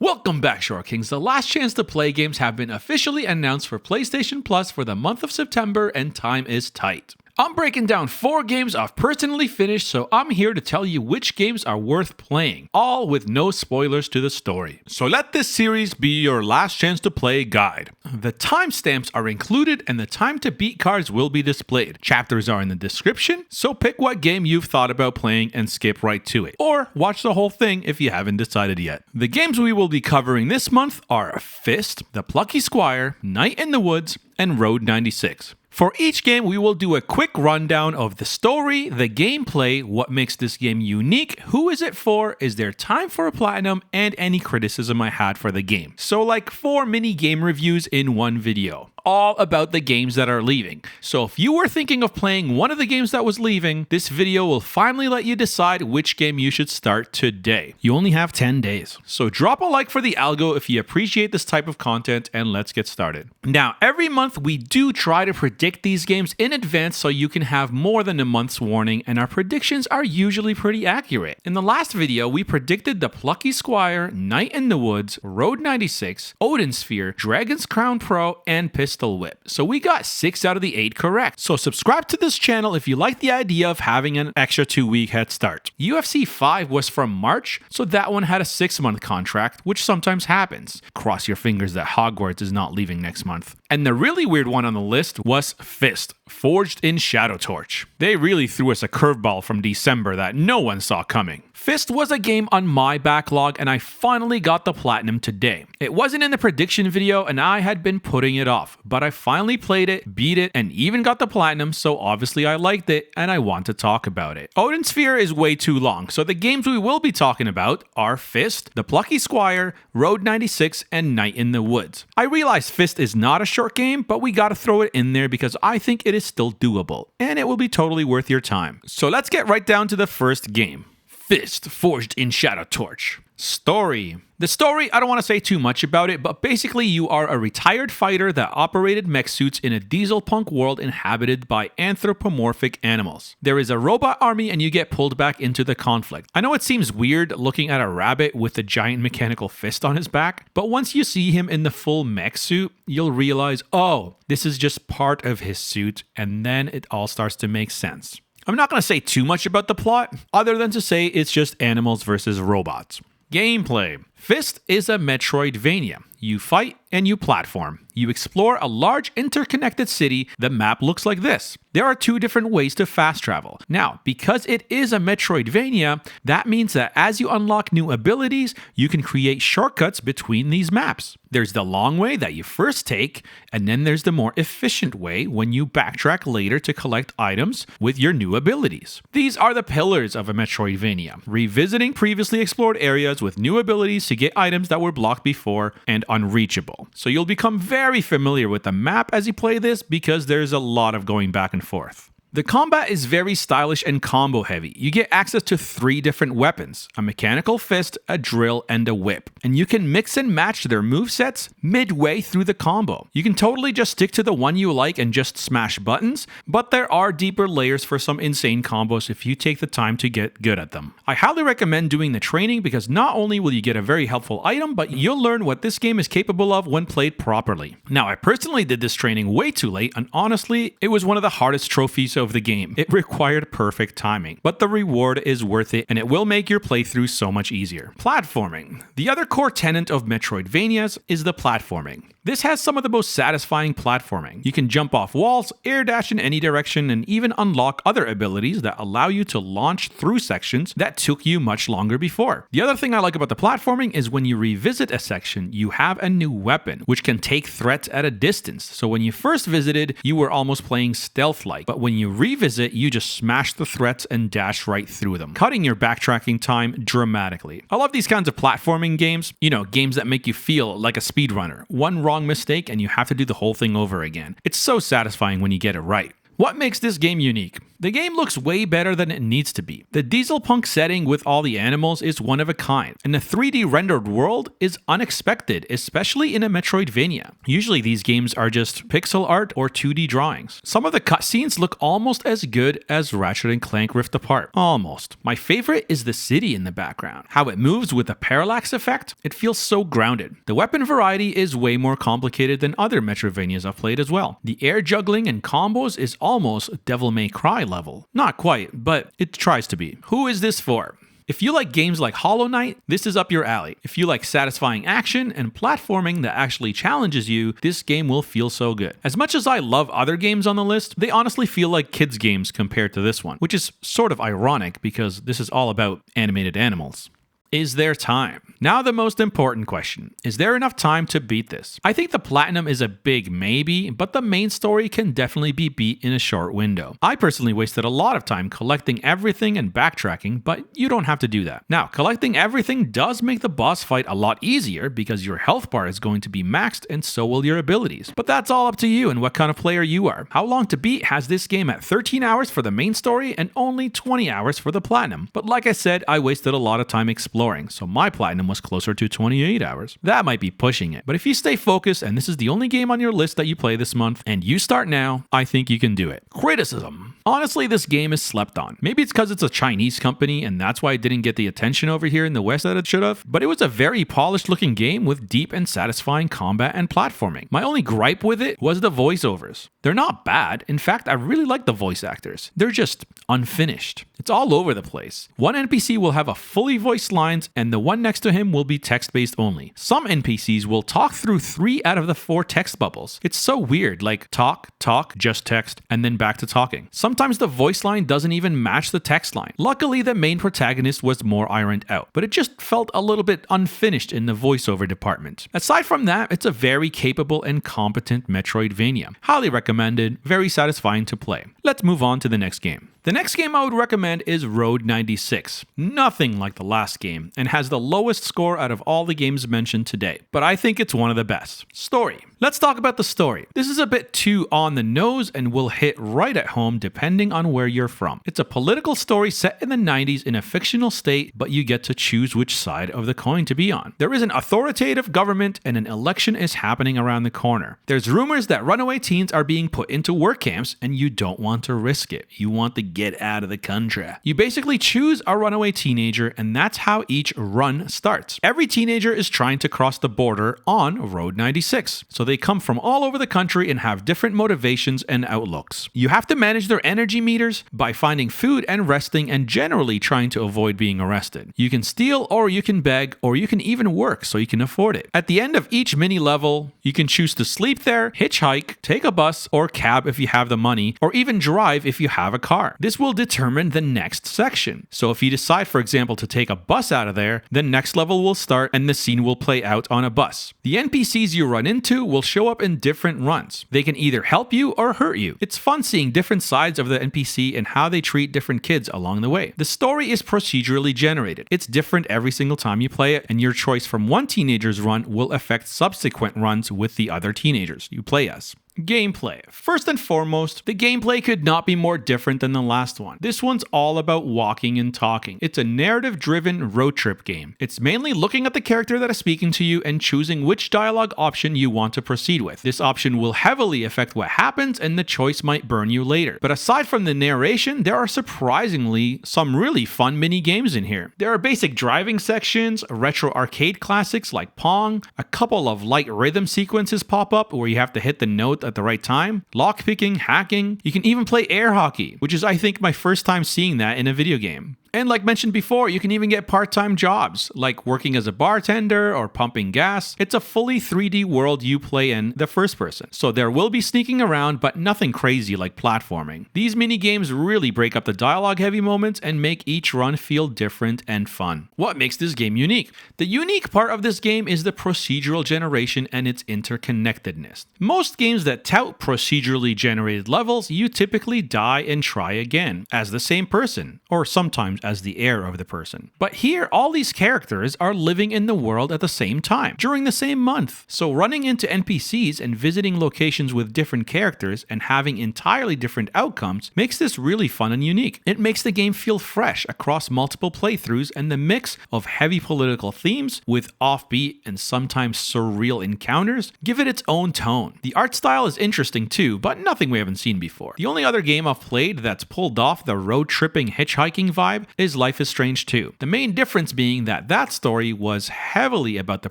Welcome back, Shore Kings. The last chance to play games have been officially announced for PlayStation Plus for the month of September, and time is tight. I'm breaking down 4 games I've personally finished, so I'm here to tell you which games are worth playing, all with no spoilers to the story. So let this series be your last chance to play guide. The timestamps are included and the time to beat cards will be displayed. Chapters are in the description, so pick what game you've thought about playing and skip right to it. Or watch the whole thing if you haven't decided yet. The games we will be covering this month are F.I.S.T, the Plucky Squire, Night in the Woods, and Road 96. For each game, we will do a quick rundown of the story, the gameplay, what makes this game unique, who is it for, is there time for a platinum, and any criticism I had for the game. So like 4 mini game reviews in one video, all about the games that are leaving. So if you were thinking of playing one of the games that was leaving, this video will finally let you decide which game you should start today. You only have 10 days. So drop a like for the algo if you appreciate this type of content, and let's get started. Now, every month we do try to predict these games in advance so you can have more than a month's warning, and our predictions are usually pretty accurate. In the last video, we predicted the Plucky Squire, Night in the Woods, Road 96, Odin Sphere, Dragon's Crown Pro, and Pistol Whip. So we got 6 out of the 8 correct. So subscribe to this channel if you like the idea of having an extra 2-week head start. UFC 5 was from March, so that one had a 6-month contract, which sometimes happens. Cross your fingers that Hogwarts is not leaving next month. And the really weird one on the list was F.I.S.T, Forged in Shadow Torch. They really threw us a curveball from December that no one saw coming. F.I.S.T was a game on my backlog, and I finally got the platinum today. It wasn't in the prediction video, and I had been putting it off, but I finally played it, beat it, and even got the platinum, so obviously I liked it, and I want to talk about it. Odin Sphere is way too long, so the games we will be talking about are F.I.S.T, the Plucky Squire, Road 96, and Night in the Woods. I realize F.I.S.T is not a short game, but we gotta throw it in there because I think it is still doable, and it will be totally worth your time. So let's get right down to the first game. F.I.S.T, Forged in Shadow Torch. Story. The story, I don't want to say too much about it, but basically you are a retired fighter that operated mech suits in a diesel punk world inhabited by anthropomorphic animals. There is a robot army and you get pulled back into the conflict. I know it seems weird looking at a rabbit with a giant mechanical fist on his back, but once you see him in the full mech suit, you'll realize, oh, this is just part of his suit, and then it all starts to make sense. I'm not going to say too much about the plot, other than to say it's just animals versus robots. Gameplay. F.I.S.T is a Metroidvania. You fight and you platform. You explore a large interconnected city. The map looks like this. There are 2 different ways to fast travel. Now, because it is a Metroidvania, that means that as you unlock new abilities, you can create shortcuts between these maps. There's the long way that you first take, and then there's the more efficient way when you backtrack later to collect items with your new abilities. These are the pillars of a Metroidvania, revisiting previously explored areas with new abilities to get items that were blocked before and unreachable. So you'll become very familiar with the map as you play this because there's a lot of going back and forth. The combat is very stylish and combo heavy. You get access to 3 different weapons, a mechanical fist, a drill, and a whip. And you can mix and match their movesets midway through the combo. You can totally just stick to the one you like and just smash buttons, but there are deeper layers for some insane combos if you take the time to get good at them. I highly recommend doing the training because not only will you get a very helpful item, but you'll learn what this game is capable of when played properly. Now, I personally did this training way too late, and honestly, it was one of the hardest trophies of the game. It required perfect timing, but the reward is worth it and it will make your playthrough so much easier. Platforming. The other core tenet of Metroidvanias is the platforming. This has some of the most satisfying platforming. You can jump off walls, air dash in any direction, and even unlock other abilities that allow you to launch through sections that took you much longer before. The other thing I like about the platforming is when you revisit a section, you have a new weapon, which can take threats at a distance. So when you first visited, you were almost playing stealth-like, but when you revisit, you just smash the threats and dash right through them, cutting your backtracking time dramatically. I love these kinds of platforming games, games that make you feel like a speedrunner. One wrong mistake and you have to do the whole thing over again. It's so satisfying when you get it right. What makes this game unique? The game looks way better than it needs to be. The dieselpunk setting with all the animals is one of a kind, and the 3D rendered world is unexpected, especially in a Metroidvania. Usually these games are just pixel art or 2D drawings. Some of the cutscenes look almost as good as Ratchet & Clank Rift Apart. Almost. My favorite is the city in the background. How it moves with the parallax effect, it feels so grounded. The weapon variety is way more complicated than other Metroidvanias I've played as well. The air juggling and combos is almost Devil May Cry level. Not quite, but it tries to be. Who is this for? If you like games like Hollow Knight, this is up your alley. If you like satisfying action and platforming that actually challenges you, this game will feel so good. As much as I love other games on the list, they honestly feel like kids' games compared to this one, which is sort of ironic because this is all about animated animals. Is there time? Now the most important question. Is there enough time to beat this? I think the platinum is a big maybe, but the main story can definitely be beat in a short window. I personally wasted a lot of time collecting everything and backtracking, but you don't have to do that. Now, collecting everything does make the boss fight a lot easier because your health bar is going to be maxed and so will your abilities. But that's all up to you and what kind of player you are. How Long to Beat has this game at 13 hours for the main story and only 20 hours for the platinum. But like I said, I wasted a lot of time exploring, so my platinum was closer to 28 hours. That might be pushing it, but if you stay focused and this is the only game on your list that you play this month and you start now, I think you can do it. Criticism. Honestly, this game is slept on. Maybe it's because it's a Chinese company and that's why it didn't get the attention over here in the West that it should have, but it was a very polished looking game with deep and satisfying combat and platforming. My only gripe with it was the voiceovers. They're not bad. In fact, I really like the voice actors. They're just unfinished. It's all over the place. One NPC will have a fully voiced lines and the one next to him will be text-based only. Some NPCs will talk through 3 out of the 4 text bubbles. It's so weird, like talk, just text, and then back to talking. Sometimes the voice line doesn't even match the text line. Luckily, the main protagonist was more ironed out, but it just felt a little bit unfinished in the voiceover department. Aside from that, it's a very capable and competent Metroidvania. Highly recommended, very satisfying to play. Let's move on to the next game. The next game I would recommend is Road 96. Nothing like the last game, and has the lowest score out of all the games mentioned today, but I think it's one of the best. Story. Let's talk about the story. This is a bit too on the nose and will hit right at home depending on where you're from. It's a political story set in the 90s in a fictional state, but you get to choose which side of the coin to be on. There is an authoritative government and an election is happening around the corner. There's rumors that runaway teens are being put into work camps and you don't want to risk it. You want to get out of the country. You basically choose a runaway teenager and that's how each run starts. Every teenager is trying to cross the border on Road 96. So they come from all over the country and have different motivations and outlooks. You have to manage their energy meters by finding food and resting and generally trying to avoid being arrested. You can steal or you can beg or you can even work so you can afford it. At the end of each mini level, you can choose to sleep there, hitchhike, take a bus or cab if you have the money, or even drive if you have a car. This will determine the next section. So if you decide, for example, to take a bus out of there, the next level will start and the scene will play out on a bus. The NPCs you run into will show up in different runs. They can either help you or hurt you. It's fun seeing different sides of the NPC and how they treat different kids along the way. The story is procedurally generated. It's different every single time you play it, and your choice from one teenager's run will affect subsequent runs with the other teenagers you play as. Gameplay. First and foremost, the gameplay could not be more different than the last one. This one's all about walking and talking. It's a narrative-driven road trip game. It's mainly looking at the character that is speaking to you and choosing which dialogue option you want to proceed with. This option will heavily affect what happens and the choice might burn you later. But aside from the narration, there are surprisingly some really fun mini games in here. There are basic driving sections, retro arcade classics like Pong, a couple of light rhythm sequences pop up where you have to hit the note at the right time, lockpicking, hacking. You can even play air hockey, which is I think my first time seeing that in a video game. And like mentioned before, you can even get part-time jobs, like working as a bartender or pumping gas. It's a fully 3D world you play in the first person. So there will be sneaking around, but nothing crazy like platforming. These mini games really break up the dialogue-heavy moments and make each run feel different and fun. What makes this game unique? The unique part of this game is the procedural generation and its interconnectedness. Most games that tout procedurally generated levels, you typically die and try again as the same person, or sometimes named as the heir of the person. But here, all these characters are living in the world at the same time, during the same month. So running into NPCs and visiting locations with different characters and having entirely different outcomes makes this really fun and unique. It makes the game feel fresh across multiple playthroughs, and the mix of heavy political themes with offbeat and sometimes surreal encounters give it its own tone. The art style is interesting too, but nothing we haven't seen before. The only other game I've played that's pulled off the road-tripping hitchhiking vibe is Life is Strange 2. The main difference being that story was heavily about the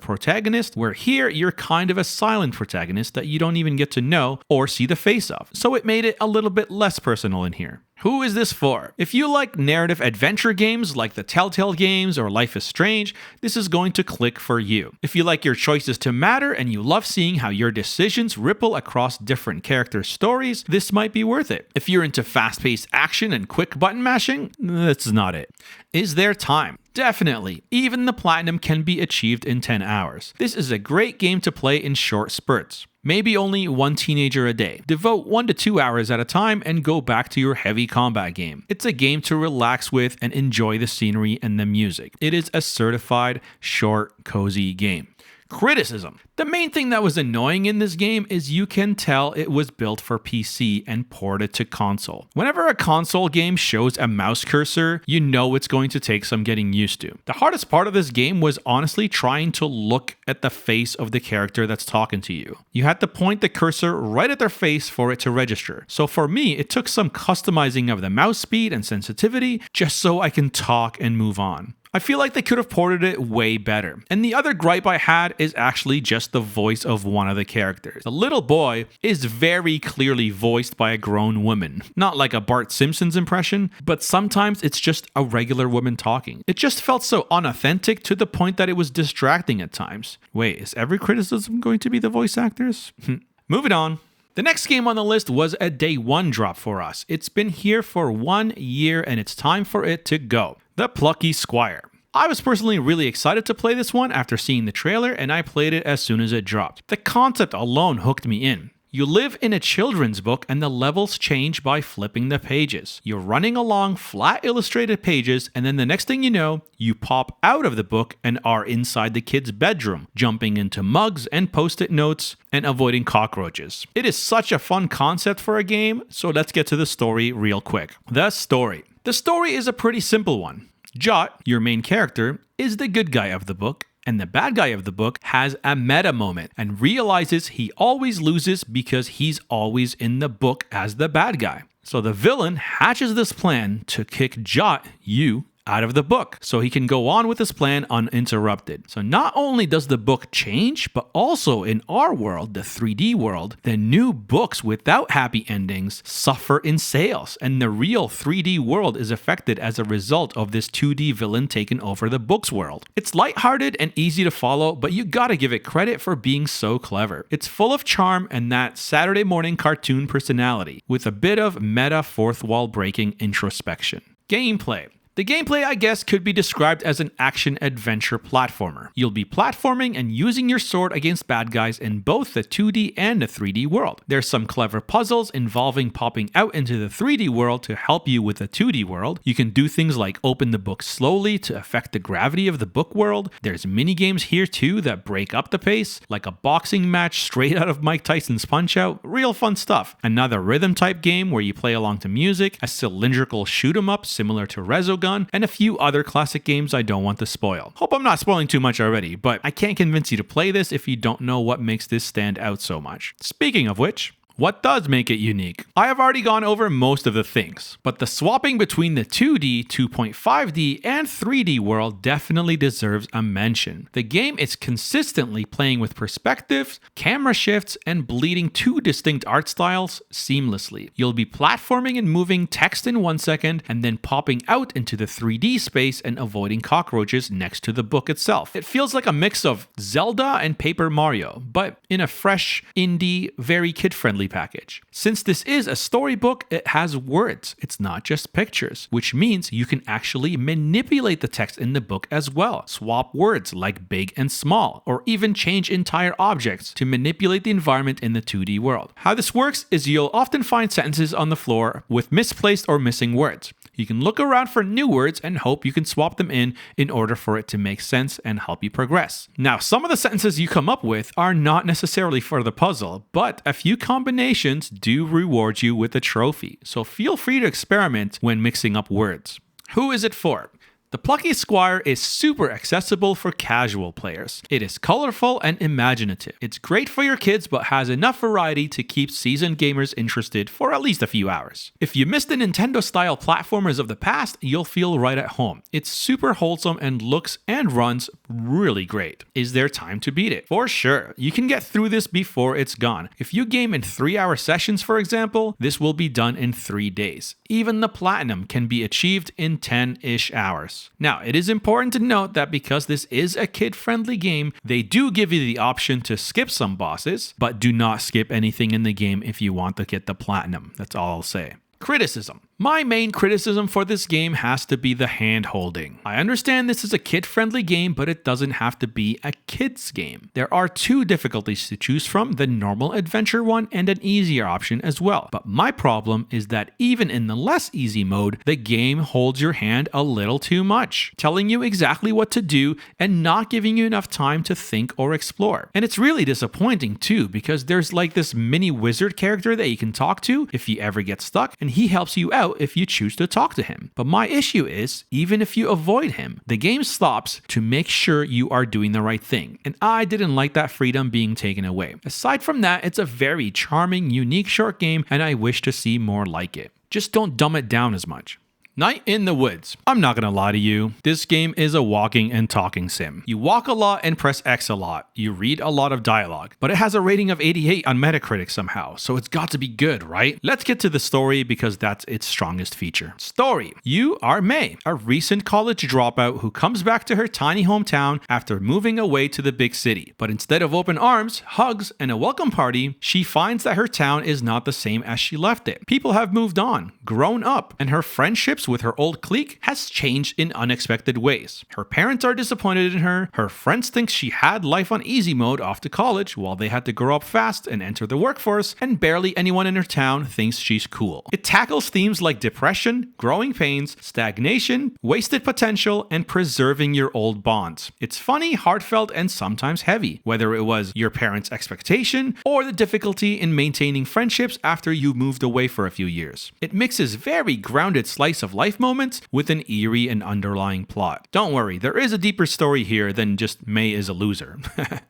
protagonist, where here you're kind of a silent protagonist that you don't even get to know or see the face of. So it made it a little bit less personal in here. Who is this for? If you like narrative adventure games like the Telltale games or Life is Strange, this is going to click for you. If you like your choices to matter and you love seeing how your decisions ripple across different character stories, this might be worth it. If you're into fast-paced action and quick button mashing, that's not it. Is there time? Definitely. Even the platinum can be achieved in 10 hours. This is a great game to play in short spurts. Maybe only one teenager a day. Devote 1 to 2 hours at a time and go back to your heavy combat game. It's a game to relax with and enjoy the scenery and the music. It is a certified, short, cozy game. Criticism. The main thing that was annoying in this game is you can tell it was built for PC and ported to console. Whenever a console game shows a mouse cursor, you know it's going to take some getting used to. The hardest part of this game was honestly trying to look at the face of the character that's talking to you. You had to point the cursor right at their face for it to register. So for me, it took some customizing of the mouse speed and sensitivity just so I can talk and move on. I feel like they could have ported it way better. And the other gripe I had is actually just the voice of one of the characters. The little boy is very clearly voiced by a grown woman. Not like a Bart Simpson's impression, but sometimes it's just a regular woman talking. It just felt so unauthentic to the point that it was distracting at times. Wait, is every criticism going to be the voice actors? Moving on. The next game on the list was a day one drop for us. It's been here for 1 year and it's time for it to go. The Plucky Squire. I was personally really excited to play this one after seeing the trailer, and I played it as soon as it dropped. The concept alone hooked me in. You live in a children's book and the levels change by flipping the pages. You're running along flat illustrated pages, and then the next thing you know, you pop out of the book and are inside the kid's bedroom, jumping into mugs and post-it notes and avoiding cockroaches. It is such a fun concept for a game, so let's get to the story real quick. The story. The story is a pretty simple one. Jot, your main character, is the good guy of the book, and the bad guy of the book has a meta moment and realizes he always loses because he's always in the book as the bad guy. So the villain hatches this plan to kick Jot, you, out of the book so he can go on with his plan uninterrupted. So not only does the book change, but also in our world, the 3D world, the new books without happy endings suffer in sales, and the real 3D world is affected as a result of this 2D villain taking over the books world. It's lighthearted and easy to follow, but you gotta give it credit for being so clever. It's full of charm and that Saturday morning cartoon personality, with a bit of meta fourth wall breaking introspection. Gameplay. The gameplay, I guess, could be described as an action-adventure platformer. You'll be platforming and using your sword against bad guys in both the 2D and the 3D world. There's some clever puzzles involving popping out into the 3D world to help you with the 2D world. You can do things like open the book slowly to affect the gravity of the book world. There's mini-games here too that break up the pace, like a boxing match straight out of Mike Tyson's Punch-Out. Real fun stuff. Another rhythm-type game where you play along to music, a cylindrical shoot-'em-up similar to Resogun, and a few other classic games I don't want to spoil. Hope I'm not spoiling too much already, but I can't convince you to play this if you don't know what makes this stand out so much. Speaking of which, what does make it unique? I have already gone over most of the things, but the swapping between the 2D, 2.5D, and 3D world definitely deserves a mention. The game is consistently playing with perspectives, camera shifts, and bleeding two distinct art styles seamlessly. You'll be platforming and moving text in 1 second, and then popping out into the 3D space and avoiding cockroaches next to the book itself. It feels like a mix of Zelda and Paper Mario, but in a fresh, indie, very kid-friendly package. Since this is a storybook, it has words. It's not just pictures, which means you can actually manipulate the text in the book as well. Swap words like big and small, or even change entire objects to manipulate the environment in the 2D world. How this works is you'll often find sentences on the floor with misplaced or missing words. You can look around for new words and hope you can swap them in order for it to make sense and help you progress. Now, some of the sentences you come up with are not necessarily for the puzzle, but a few combinations do reward you with a trophy, so feel free to experiment when mixing up words. Who is it for? The Plucky Squire is super accessible for casual players. It is colorful and imaginative. It's great for your kids but has enough variety to keep seasoned gamers interested for at least a few hours. If you missed the Nintendo-style platformers of the past, you'll feel right at home. It's super wholesome and looks and runs really great. Is there time to beat it? For sure. You can get through this before it's gone. If you game in 3-hour sessions, for example, this will be done in 3 days. Even the platinum can be achieved in 10-ish hours. Now, it is important to note that because this is a kid-friendly game, they do give you the option to skip some bosses, but do not skip anything in the game if you want to get the platinum. That's all I'll say. Criticism. My main criticism for this game has to be the hand-holding. I understand this is a kid-friendly game, but it doesn't have to be a kid's game. There are 2 difficulties to choose from, the normal adventure one and an easier option as well. But my problem is that even in the less easy mode, the game holds your hand a little too much, telling you exactly what to do and not giving you enough time to think or explore. And it's really disappointing too, because there's like this mini wizard character that you can talk to if you ever get stuck, and he helps you out if you choose to talk to him. But my issue is, even if you avoid him, the game stops to make sure you are doing the right thing. And I didn't like that freedom being taken away. Aside from that, it's a very charming, unique short game, and I wish to see more like it. Just don't dumb it down as much. Night in the Woods. I'm not gonna lie to you, this game is a walking and talking sim. You walk a lot and press X a lot. You read a lot of dialogue, but it has a rating of 88 on Metacritic somehow, so it's got to be good, right? Let's get to the story because that's its strongest feature. Story. You are May, a recent college dropout who comes back to her tiny hometown after moving away to the big city. But instead of open arms, hugs, and a welcome party, she finds that her town is not the same as she left it. People have moved on, grown up, and her friendships with her old clique has changed in unexpected ways. Her parents are disappointed in her, her friends think she had life on easy mode off to college while they had to grow up fast and enter the workforce, and barely anyone in her town thinks she's cool. It tackles themes like depression, growing pains, stagnation, wasted potential, and preserving your old bonds. It's funny, heartfelt, and sometimes heavy, whether it was your parents' expectation or the difficulty in maintaining friendships after you moved away for a few years. It mixes very grounded slice of life moments with an eerie and underlying plot. Don't worry, there is a deeper story here than just May is a loser.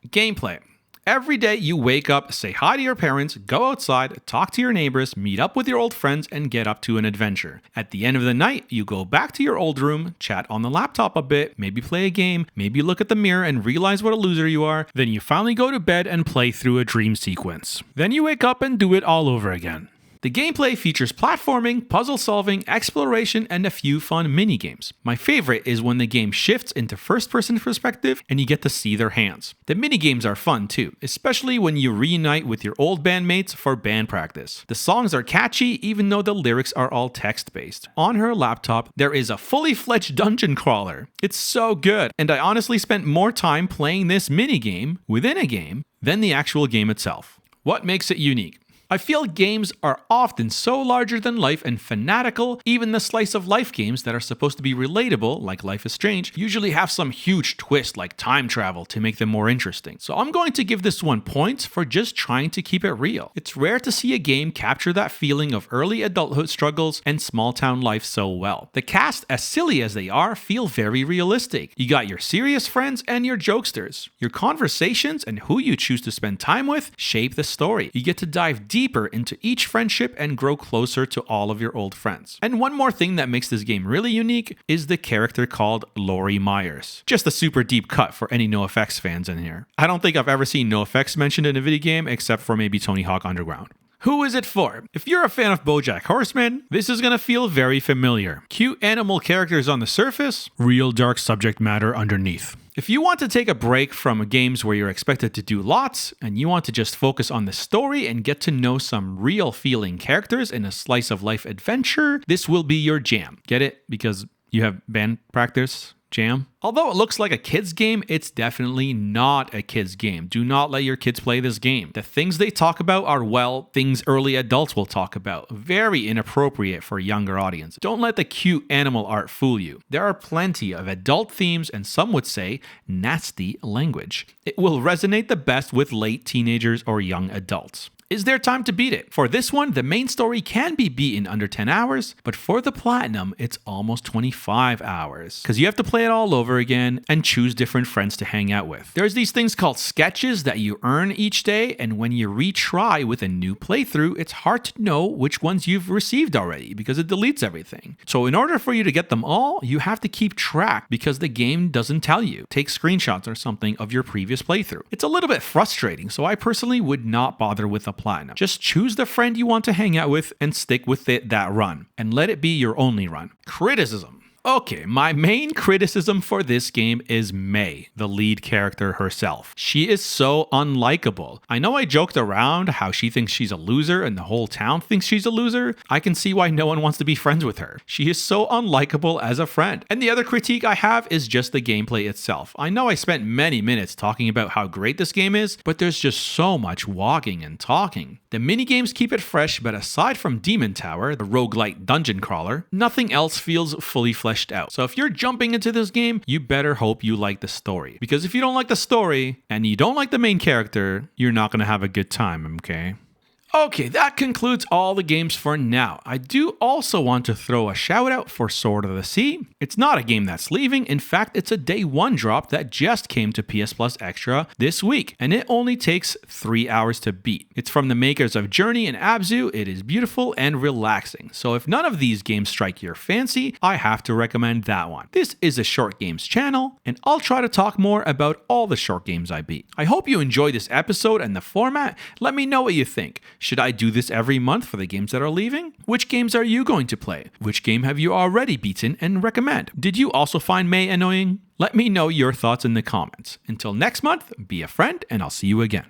Gameplay. Every day you wake up, say hi to your parents, go outside, talk to your neighbors, meet up with your old friends, and get up to an adventure. At the end of the night, you go back to your old room, chat on the laptop a bit, maybe play a game, maybe look at the mirror and realize what a loser you are, then you finally go to bed and play through a dream sequence. Then you wake up and do it all over again. The gameplay features platforming, puzzle solving, exploration, and a few fun minigames. My favorite is when the game shifts into first-person perspective and you get to see their hands. The minigames are fun too, especially when you reunite with your old bandmates for band practice. The songs are catchy even though the lyrics are all text-based. On her laptop, there is a fully fledged dungeon crawler. It's so good, and I honestly spent more time playing this minigame within a game than the actual game itself. What makes it unique? I feel games are often so larger than life and fanatical. Even the slice of life games that are supposed to be relatable, like Life is Strange, usually have some huge twist like time travel to make them more interesting. So I'm going to give this one points for just trying to keep it real. It's rare to see a game capture that feeling of early adulthood struggles and small town life so well. The cast, as silly as they are, feel very realistic. You got your serious friends and your jokesters. Your conversations and who you choose to spend time with shape the story. You get to dive deeper into each friendship and grow closer to all of your old friends. And one more thing that makes this game really unique is the character called Lori Myers. Just a super deep cut for any NoFX fans in here. I don't think I've ever seen NoFX mentioned in a video game except for maybe Tony Hawk Underground. Who is it for? If you're a fan of BoJack Horseman, this is gonna feel very familiar. Cute animal characters on the surface, real dark subject matter underneath. If you want to take a break from games where you're expected to do lots, and you want to just focus on the story and get to know some real feeling characters in a slice of life adventure, this will be your jam. Get it? Because you have band practice Jam? Although it looks like a kid's game, it's definitely not a kid's game. Do not let your kids play this game. The things they talk about are, well, things early adults will talk about. Very inappropriate for a younger audience. Don't let the cute animal art fool you. There are plenty of adult themes and some would say nasty language. It will resonate the best with late teenagers or young adults. Is there time to beat it? For this one, the main story can be beaten under 10 hours, but for the platinum, it's almost 25 hours. Because you have to play it all over again and choose different friends to hang out with. There's these things called sketches that you earn each day, and when you retry with a new playthrough, it's hard to know which ones you've received already because it deletes everything. So in order for you to get them all, you have to keep track because the game doesn't tell you. Take screenshots or something of your previous playthrough. It's a little bit frustrating, so I personally would not bother with a platinum. Just choose the friend you want to hang out with and stick with it that run, and let it be your only run. Criticism. Okay, my main criticism for this game is May, the lead character herself. She is so unlikable. I know I joked around how she thinks she's a loser and the whole town thinks she's a loser. I can see why no one wants to be friends with her. She is so unlikable as a friend. And the other critique I have is just the gameplay itself. I know I spent many minutes talking about how great this game is, but there's just so much walking and talking. The minigames keep it fresh, but aside from Demon Tower, the roguelite dungeon crawler, nothing else feels fully fleshed out. So if you're jumping into this game, you better hope you like the story. Because if you don't like the story and you don't like the main character, you're not going to have a good time, okay? Okay, that concludes all the games for now. I do also want to throw a shout out for Sword of the Sea. It's not a game that's leaving. In fact, it's a day one drop that just came to PS Plus Extra this week, and it only takes 3 hours to beat. It's from the makers of Journey and Abzu. It is beautiful and relaxing. So if none of these games strike your fancy, I have to recommend that one. This is a short games channel, and I'll try to talk more about all the short games I beat. I hope you enjoyed this episode and the format. Let me know what you think. Should I do this every month for the games that are leaving? Which games are you going to play? Which game have you already beaten and recommend? Did you also find May annoying? Let me know your thoughts in the comments. Until next month, be a friend and I'll see you again.